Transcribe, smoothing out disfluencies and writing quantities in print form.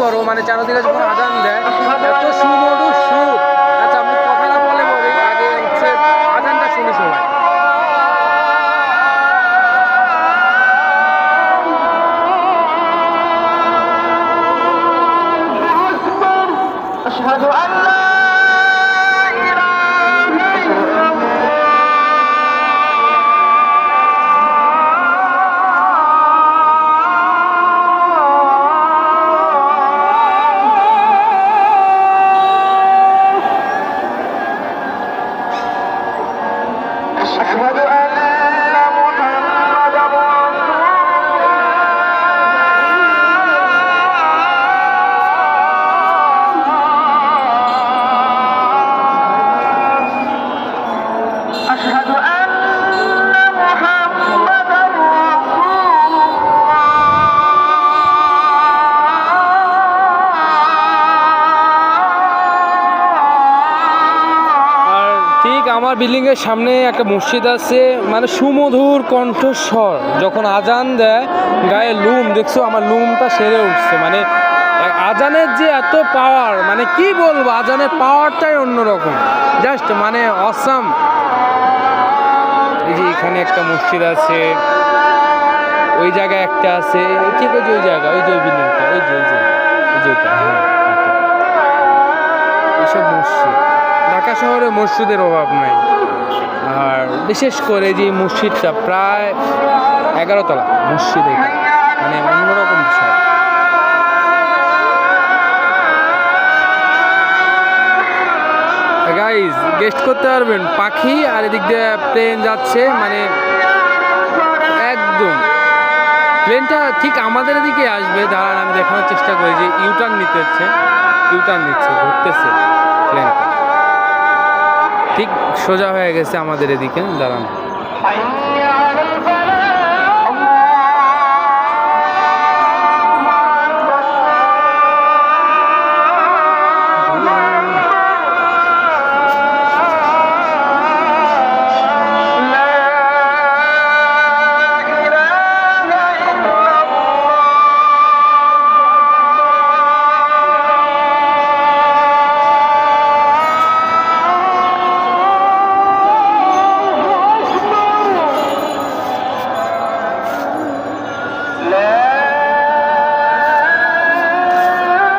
করো, মানে চারদিকে যখন আজান দেয় এত সুমধুর সুর। আচ্ছা আপনি কথাটা বলে আগে হচ্ছে আজানটা শুনে সবাই। أشهد أن لا أشهد أن محمد أشهد أن محمد ঠিক আমার বিল্ডিং এর সামনে একটা মসজিদ আছে, মানে সুমধুর কণ্ঠস্বর যখন আজান দেয় গায়ে লুম, দেখছো আমার লুমটা সেরে উঠছে। মানে আজানের যে এত পাওয়ার, মানে কি বলবো, আজানের পাওয়ারটাই অন্যরকম, জাস্ট মানে অসাম। এই যে এখানে একটা মসজিদ আছে, ওই জায়গায় একটা আছে, ঠিক ওই যে ওই জায়গা, ওই যে ওই বিল্ডিংটা, ওই যে ওইটা, হ্যাঁ এইসব মসজিদ। ঢাকা শহরে মসজিদের অভাব নাই। আর বিশেষ করে যে মসজিদটা প্রায় 11 তলা মসজিদ, এটা মানে অন্যরকম বিষয়। গাইজ গেস্ট করতে পারবেন, পাখি আর এদিক দিয়ে প্লেন যাচ্ছে, মানে একদম প্লেনটা ঠিক আমাদের এদিকে আসবে। দাঁড়ান আমি দেখানোর চেষ্টা করি যে ইউটার্ন নিচ্ছে, ঘুরতেছে প্লেনটা, ঠিক সোজা হয়ে গেছে আমাদের এদিকে। দাঁড়ান।